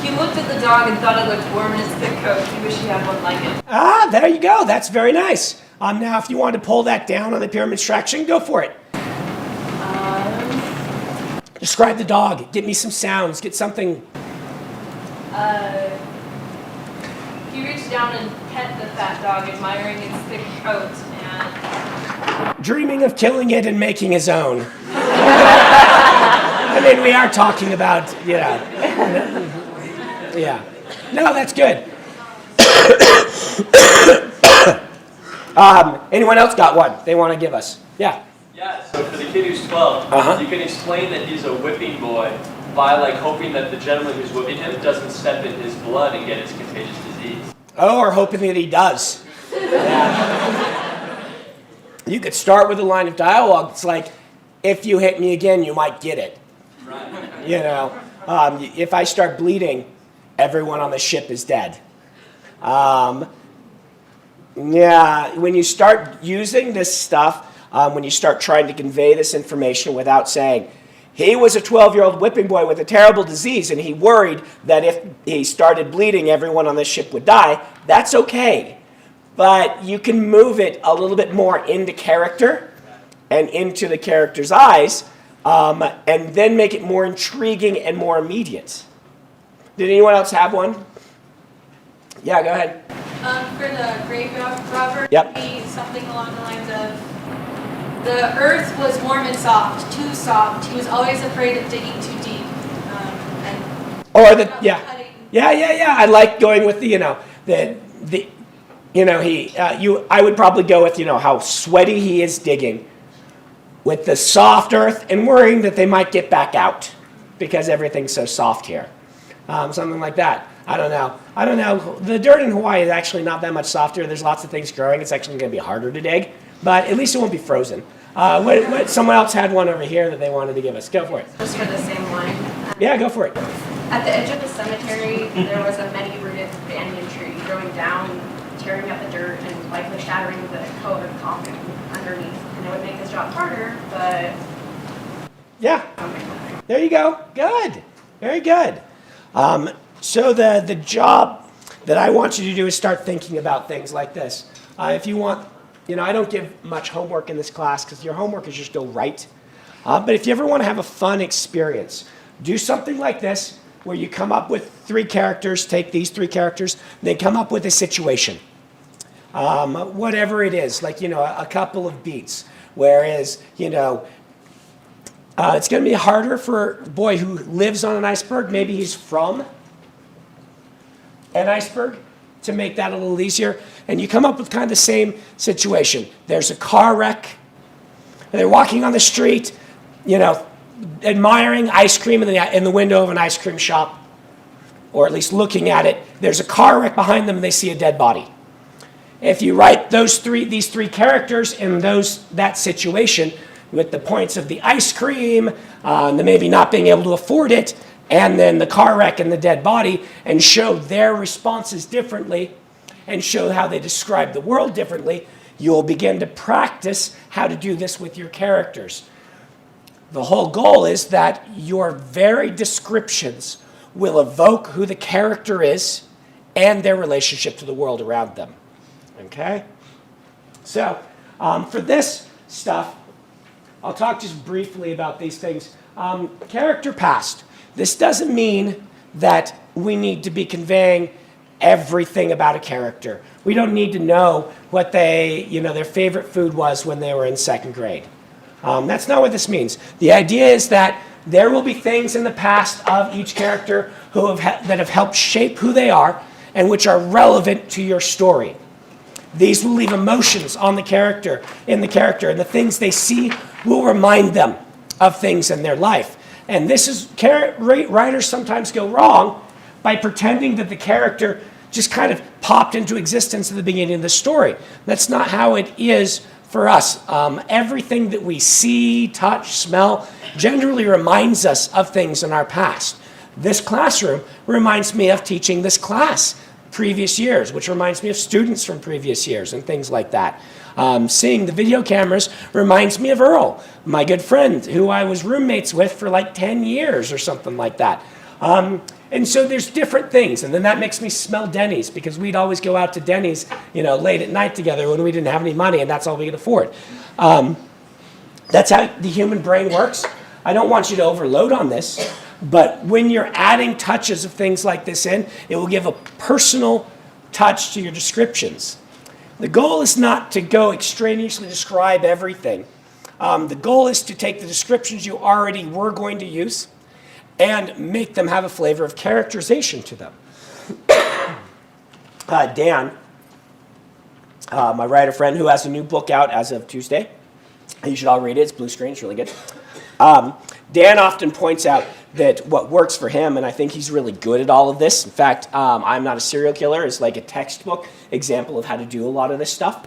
He looked at the dog and thought it looked warm in his thick coat. He wished he had one like it. Ah, there you go. That's very nice. Now, if you want to pull that down on the pyramid abstraction, go for it. Describe the dog. Get me some sounds. Get something. He reached down and pet the fat dog, admiring its thick coat, and Dreaming of killing it and making his own. I mean, we are talking about, yeah. No, that's good. Anyone else got one they want to give us? Yeah. Yeah, so for the kid who's 12, you can explain that he's a whipping boy by hoping that the gentleman who's whipping him doesn't step in his blood and get his contagious disease. Oh, or hoping that he does. Yeah. You could start with a line of dialogue. It's like, if you hit me again, you might get it. Right. If I start bleeding, everyone on the ship is dead. When you start using this stuff, when you start trying to convey this information without saying, he was a 12-year-old whipping boy with a terrible disease, and he worried that if he started bleeding, everyone on the ship would die, that's okay. But you can move it a little bit more into character and into the character's eyes, and then make it more intriguing and more immediate. Did anyone else have one? Yeah, go ahead. For the grave robber, Yep. be something along the lines of, the earth was warm and soft, too soft. He was always afraid of digging too deep. I like going with I would probably go with, how sweaty he is digging with the soft earth and worrying that they might get back out because everything's so soft here. Something like that. I don't know. The dirt in Hawaii is actually not that much softer. There's lots of things growing. It's actually going to be harder to dig, but at least it won't be frozen. Someone else had one over here that they wanted to give us. Go for it. just for the same line. Yeah, go for it. At the edge of the cemetery, there was a many-rooted banyan tree growing down, tearing up the dirt, and likely shattering the coat of coffin underneath. And it would make his job harder, but Yeah, something like that. there you go. Good. Very good. So the job that I want you to do is start thinking about things like this. If you want, I don't give much homework in this class because your homework is just go write. But if you ever want to have a fun experience, do something like this where you come up with 3 characters, take these 3 characters, then come up with a situation. Whatever it is, like, a couple of beats. Whereas, it's going to be harder for a boy who lives on an iceberg, maybe he's from an iceberg, to make that a little easier. And you come up with kind of the same situation. There's a car wreck, and they're walking on the street, admiring ice cream in the window of an ice cream shop, or at least looking at it. There's a car wreck behind them, and they see a dead body. If you write these 3 characters in that situation, with the points of the ice cream, the maybe not being able to afford it, and then the car wreck and the dead body, and show their responses differently, and show how they describe the world differently, you'll begin to practice how to do this with your characters. The whole goal is that your very descriptions will evoke who the character is and their relationship to the world around them. Okay? So, for this stuff, I'll talk just briefly about these things. Character past. This doesn't mean that we need to be conveying everything about a character. We don't need to know what their favorite food was when they were in 2nd grade. That's not what this means. The idea is that there will be things in the past of each character that have helped shape who they are and which are relevant to your story. These will leave emotions on the character, and the things they see will remind them of things in their life. And this is, writers sometimes go wrong by pretending that the character just kind of popped into existence at the beginning of the story. That's not how it is for us. Everything that we see, touch, smell generally reminds us of things in our past. This classroom reminds me of teaching this class previous years, which reminds me of students from previous years and things like that. Seeing the video cameras reminds me of Earl, my good friend, who I was roommates with for like 10 years or something like that. And so there's different things, and then that makes me smell Denny's, because we'd always go out to Denny's, late at night together when we didn't have any money, and that's all we could afford. That's how the human brain works. I don't want you to overload on this, but when you're adding touches of things like this in, it will give a personal touch to your descriptions. The goal is not to go extraneously describe everything. The goal is to take the descriptions you already were going to use and make them have a flavor of characterization to them. Dan, my writer friend who has a new book out as of Tuesday, you should all read it, it's blue screen, it's really good. Dan often points out that what works for him, and I think he's really good at all of this. In fact, I'm Not a Serial Killer is like a textbook example of how to do a lot of this stuff.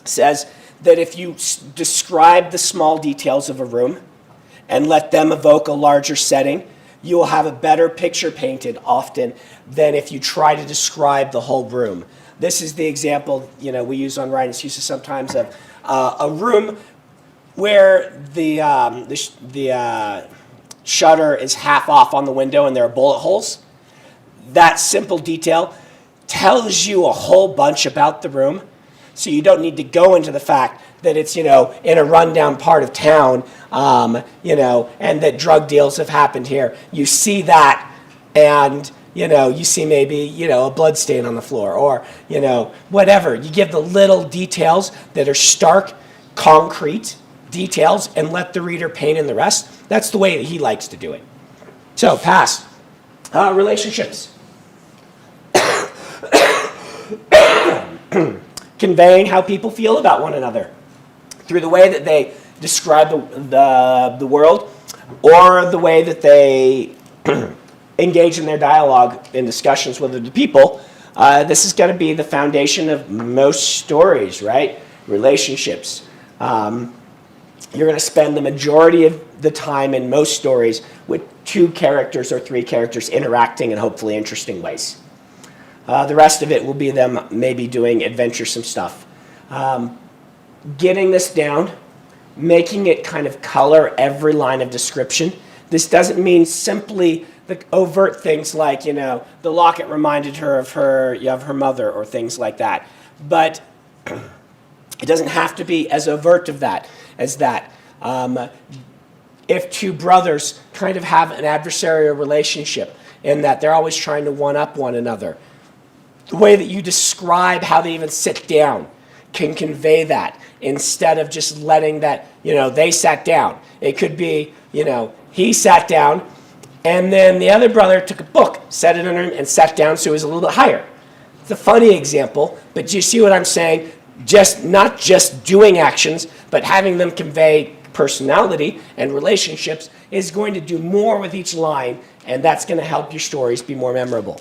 Says that if you describe the small details of a room and let them evoke a larger setting, you will have a better picture painted often than if you try to describe the whole room. This is the example we use on Ryan's uses sometimes of a room where the shutter is half off on the window and there are bullet holes. That simple detail tells you a whole bunch about the room, so you don't need to go into the fact that it's in a rundown part of town, and that drug deals have happened here. You see that, and you see maybe a blood stain on the floor, or whatever. You give the little details that are stark, concrete details, and let the reader paint in the rest. That's the way that he likes to do it. So, pass. Relationships. Conveying how people feel about one another through the way that they describe the world, or the way that they engage in their dialogue in discussions with other people. This is going to be the foundation of most stories, right? Relationships. You're going to spend the majority of the time in most stories with 2 characters or 3 characters interacting in hopefully interesting ways. The rest of it will be them maybe doing adventuresome stuff. Getting this down, making it kind of color every line of description. This doesn't mean simply the overt things like, the locket reminded her of her mother, or things like that. But it doesn't have to be as overt as that. If 2 brothers kind of have an adversarial relationship in that they're always trying to one-up one another, the way that you describe how they even sit down can convey that, instead of just letting that, they sat down. It could be, he sat down, and then the other brother took a book, set it under him, and sat down so it was a little bit higher. It's a funny example, but do you see what I'm saying? Not just doing actions, but having them convey personality and relationships is going to do more with each line, and that's going to help your stories be more memorable.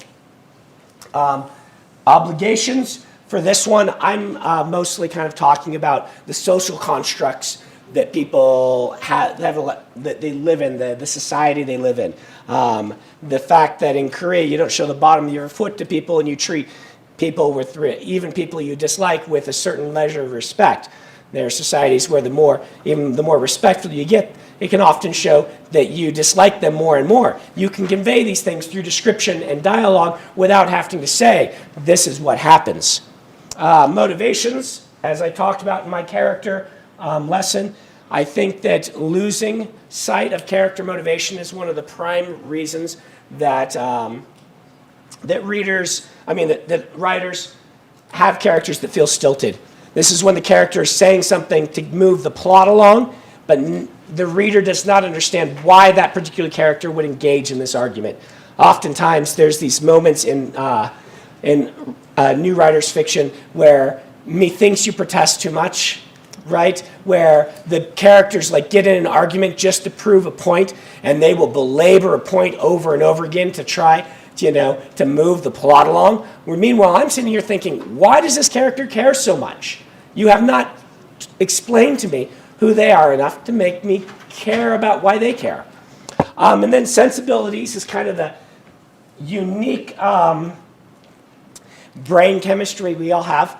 Obligations. For this one, I'm mostly kind of talking about the social constructs that people have that they live in, the society they live in. The fact that in Korea you don't show the bottom of your foot to people, and you treat people even people you dislike with a certain measure of respect. There are societies where the more respectful you get, it can often show that you dislike them more and more. You can convey these things through description and dialogue without having to say, this is what happens. Motivations, as I talked about in my character lesson, I think that losing sight of character motivation is one of the prime reasons that writers have characters that feel stilted. This is when the character is saying something to move the plot along, but the reader does not understand why that particular character would engage in this argument. Oftentimes, there's these moments in new writer's fiction where methinks you protest too much, right? Where the characters get in an argument just to prove a point, and they will belabor a point over and over again to try to move the plot along. Where meanwhile, I'm sitting here thinking, why does this character care so much? You have not explained to me who they are enough to make me care about why they care. And then sensibilities is kind of the unique brain chemistry we all have,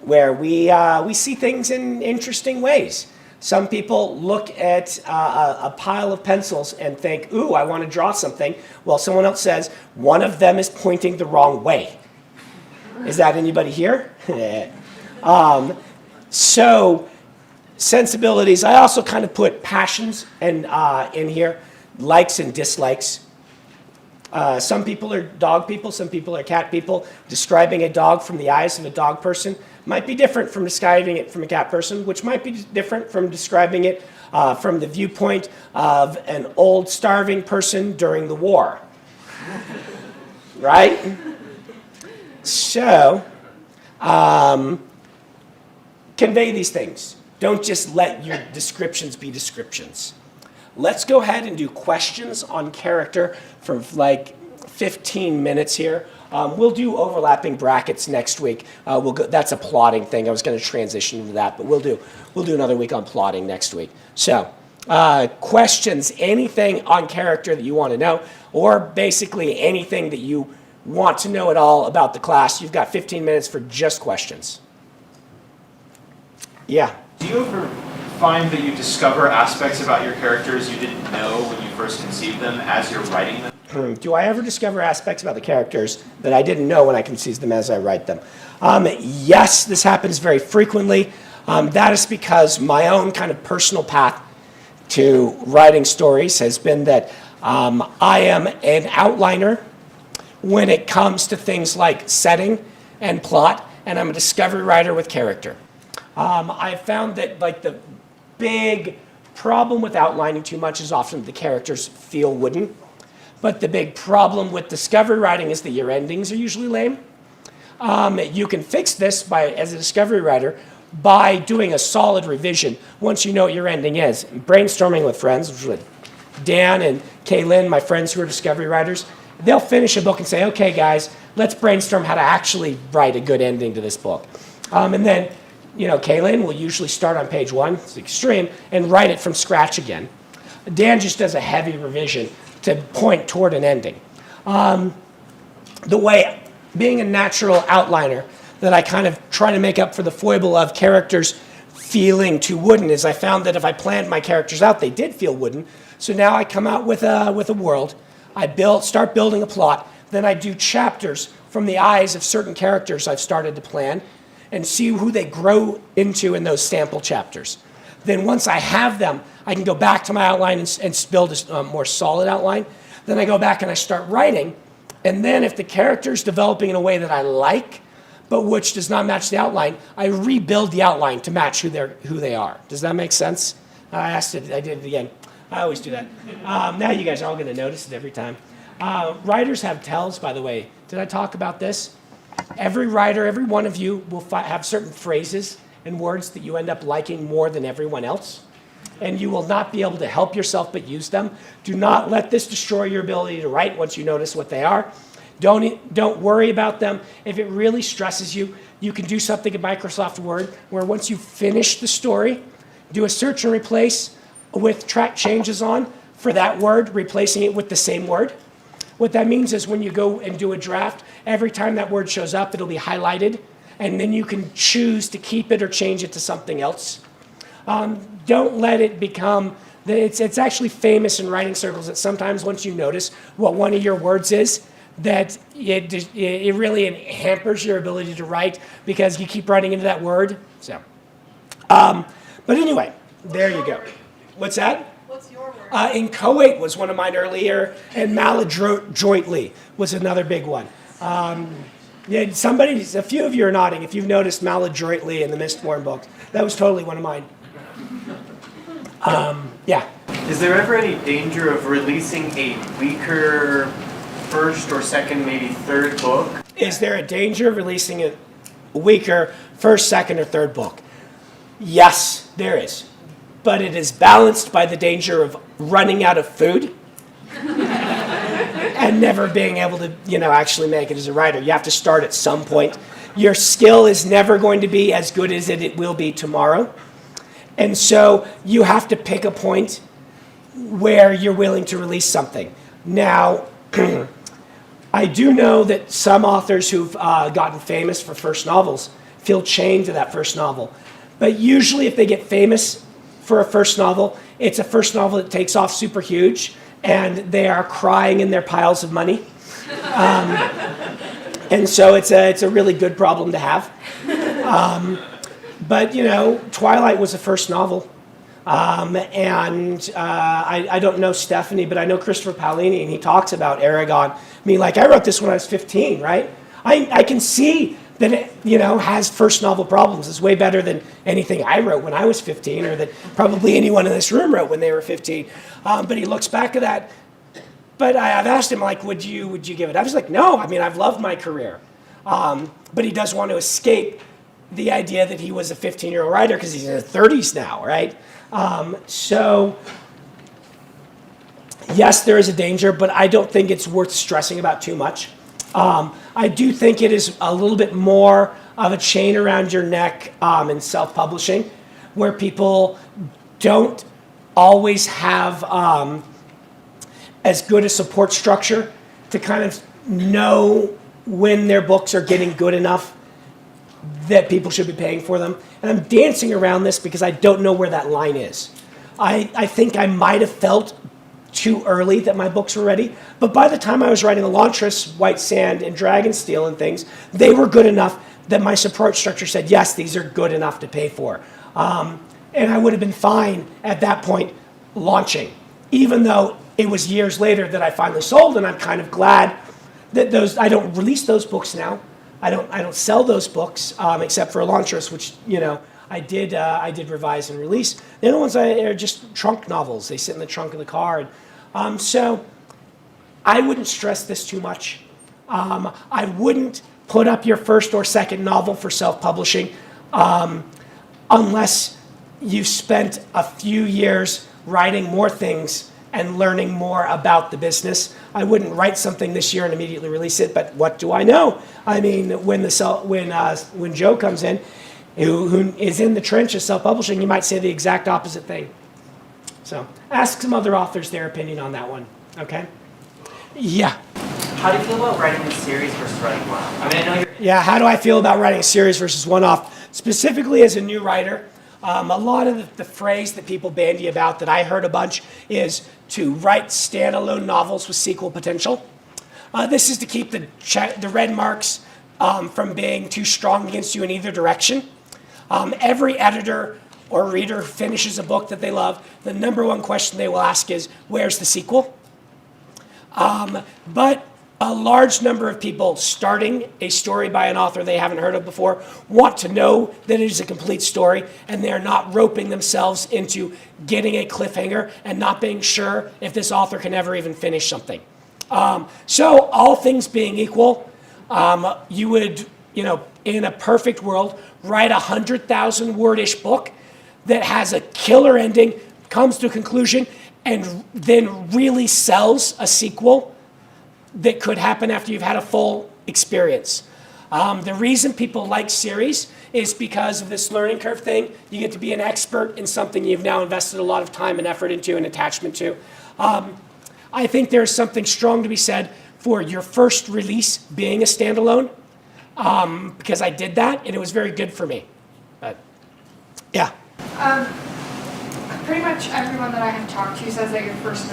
where we see things in interesting ways. Some people look at a pile of pencils and think, ooh, I want to draw something. Well, someone else says, one of them is pointing the wrong way. Is that anybody here? So sensibilities, I also kind of put passions in here, likes and dislikes. Some people are dog people, some people are cat people. Describing a dog from the eyes of a dog person might be different from describing it from a cat person, which might be different from describing it from the viewpoint of an old starving person during the war. Right? So, convey these things. Don't just let your descriptions be descriptions. Let's go ahead and do questions on character for like 15 minutes here. We'll do overlapping brackets next week. That's a plotting thing. I was going to transition into that, but we'll do another week on plotting next week. So, questions, anything on character that you want to know, or basically anything that you want to know at all about the class, you've got 15 minutes for just questions. Yeah. Do you ever find that you discover aspects about your characters you didn't know when you first conceived them as you're writing them? Do I ever discover aspects about the characters that I didn't know when I conceive them as I write them? Yes, this happens very frequently. That is because my own kind of personal path to writing stories has been that I am an outliner when it comes to things like setting and plot, and I'm a discovery writer with character. I've found that like the big problem with outlining too much is often the characters feel wooden. But the big problem with discovery writing is that your endings are usually lame. You can fix this as a discovery writer by doing a solid revision once you know what your ending is. Brainstorming with friends, which with Dan and Kaylin, my friends who are discovery writers, they'll finish a book and say, okay, guys, let's brainstorm how to actually write a good ending to this book. And then, Kaylin will usually start on page 1, it's extreme, and write it from scratch again. Dan just does a heavy revision to point toward an ending. The way, being a natural outliner, that I kind of try to make up for the foible of characters feeling too wooden is I found that if I planned my characters out, they did feel wooden. So now I come out with a world, I start building a plot, then I do chapters from the eyes of certain characters I've started to plan and see who they grow into in those sample chapters. Then once I have them, I can go back to my outline and build a more solid outline. Then I go back and I start writing. And then if the character's developing in a way that I like, but which does not match the outline, I rebuild the outline to match who they are. Does that make sense? I did it again. I always do that. Now you guys are all going to notice it every time. Writers have tells, by the way. Did I talk about this? Every writer, every one of you will have certain phrases and words that you end up liking more than everyone else. And you will not be able to help yourself but use them. Do not let this destroy your ability to write once you notice what they are. Don't worry about them. If it really stresses you, you can do something in Microsoft Word where once you finish the story, do a search and replace with track changes on for that word, replacing it with the same word. What that means is when you go and do a draft, every time that word shows up, it'll be highlighted, and then you can choose to keep it or change it to something else. Don't let it become, it's actually famous in writing circles that sometimes once you notice what one of your words is, that it really hampers your ability to write because you keep writing into that word. So, but anyway, there you go. What's that? What's your word? Inchoate was one of mine earlier, and maladroitly was another big one. A few of you are nodding. If you've noticed maladroitly in the Mistborn books, that was totally one of mine. Yeah. Is there ever any danger of releasing a weaker first or second, maybe third book? Is there a danger of releasing a weaker first, second, or third book? Yes, there is. But it is balanced by the danger of running out of food and never being able to, actually make it as a writer. You have to start at some point. Your skill is never going to be as good as it will be tomorrow. And so you have to pick a point where you're willing to release something. Now, I do know that some authors who've gotten famous for first novels feel chained to that first novel. But usually if they get famous for a first novel, it's a first novel that takes off super huge, and they are crying in their piles of money. And so it's a really good problem to have. But, you know, Twilight was a first novel. I don't know Stephanie, but I know Christopher Paolini, and he talks about Aragon. I mean, like, I wrote this when I was 15, right? I can see that it, you know, has first novel problems. It's way better than anything I wrote when I was 15, or that probably anyone in this room wrote when they were 15. But he looks back at that. But I've asked him, like, would you give it? I was like, no. I mean, I've loved my career. But he does want to escape the idea that he was a 15-year-old writer because he's in his 30s now, right? So, yes, there is a danger, but I don't think it's worth stressing about too much. I do think it is a little bit more of a chain around your neck in self-publishing, where people don't always have as good a support structure to kind of know when their books are getting good enough that people should be paying for them. And I'm dancing around this because I don't know where that line is. I think I might have felt too early that my books were ready, but by the time I was writing Elantris, White Sand, and Dragonsteel and things, they were good enough that my support structure said, yes, these are good enough to pay for. And I would have been fine at that point launching, even though it was years later that I finally sold, and I'm kind of glad that I don't release those books now. I don't sell those books except for Elantris, which, you know, I did revise and release. The other ones are just trunk novels. They sit in the trunk of the car. And, so I wouldn't stress this too much. I wouldn't put up your first or second novel for self-publishing unless you've spent a few years writing more things and learning more about the business. I wouldn't write something this year and immediately release it, but what do I know? I mean, when Joe comes in, who is in the trenches self-publishing, you might say the exact opposite thing. So ask some other authors their opinion on that one, okay? Yeah. How do you feel about writing a series versus writing one? I mean, I know you're... Yeah, how do I feel about writing a series versus one-off? Specifically as a new writer, a lot of the phrase that people bandy about that I heard a bunch is to write standalone novels with sequel potential. This is to keep the red marks from being too strong against you in either direction. Every editor or reader who finishes a book that they love, the number one question they will ask is, where's the sequel? But a large number of people starting a story by an author they haven't heard of before want to know that it is a complete story, and they're not roping themselves into getting a cliffhanger and not being sure if this author can ever even finish something. So all things being equal, you would, you know, in a perfect world, write 100,000 word-ish book that has a killer ending, comes to a conclusion, and then really sells a sequel that could happen after you've had a full experience. The reason people like series is because of this learning curve thing. You get to be an expert in something you've now invested a lot of time and effort into and attachment to. I think there's something strong to be said for your first release being a standalone, because I did that and it was very good for me. But, yeah. Pretty much everyone that I have talked to says that your first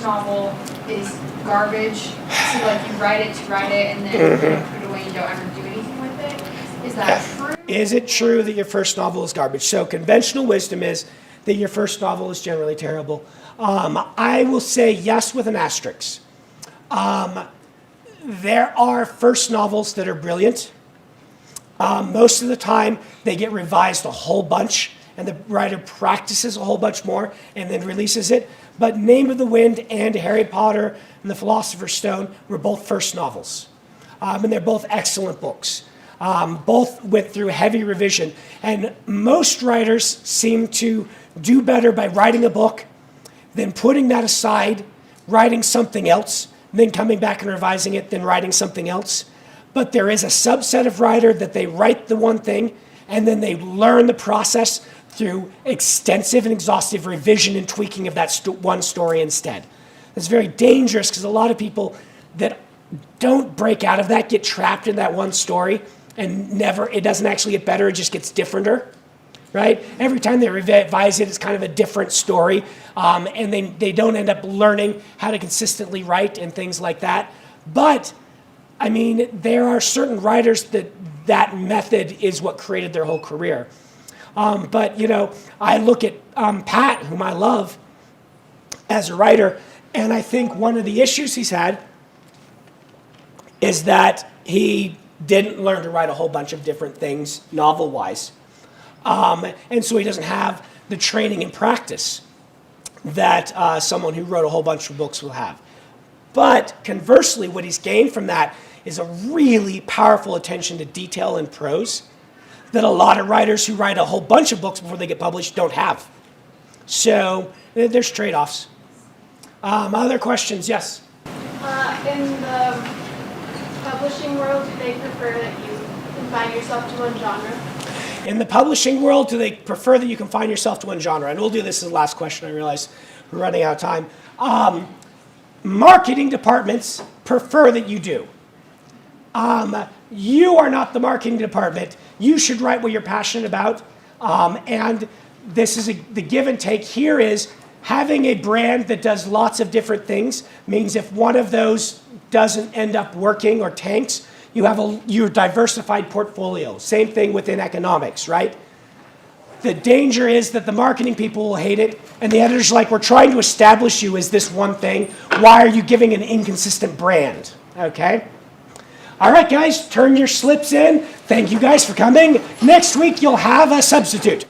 novel is garbage. So like you write it to write it and then you put it away and don't ever do anything with it. Is that true? Is it true that your first novel is garbage? So conventional wisdom is that your first novel is generally terrible. I will say yes with an asterisk. There are first novels that are brilliant. Most of the time they get revised a whole bunch and the writer practices a whole bunch more and then releases it. But Name of the Wind and Harry Potter and the Philosopher's Stone were both first novels. And they're both excellent books. Both went through heavy revision. And most writers seem to do better by writing a book, then putting that aside, writing something else, then coming back and revising it, then writing something else. But there is a subset of writer that they write the one thing and then they learn the process through extensive and exhaustive revision and tweaking of that one story instead. It's very dangerous because a lot of people that don't break out of that get trapped in that one story and it doesn't actually get better, it just gets differenter, right? Every time they revise it, it's kind of a different story, and they don't end up learning how to consistently write and things like that. But, I mean, there are certain writers that method is what created their whole career. But, you know, I look at Pat, whom I love as a writer, and I think one of the issues he's had is that he didn't learn to write a whole bunch of different things novel-wise. And so he doesn't have the training and practice that someone who wrote a whole bunch of books will have. But conversely, what he's gained from that is a really powerful attention to detail and prose that a lot of writers who write a whole bunch of books before they get published don't have. So there's trade-offs. Other questions? Yes? In the publishing world, do they prefer that you confine yourself to one genre? In the publishing world, do they prefer that you confine yourself to one genre? And we'll do this as the last question. I realize we're running out of time. Marketing departments prefer that you do. You are not the marketing department. You should write what you're passionate about. And this is the give and take here is having a brand that does lots of different things means if one of those doesn't end up working or tanks, you have your diversified portfolio. Same thing within economics, right? The danger is that the marketing people will hate it, and the editor's like, we're trying to establish you as this one thing. Why are you giving an inconsistent brand? Okay? All right, guys, turn your slips in. Thank you guys for coming. Next week, you'll have a substitute.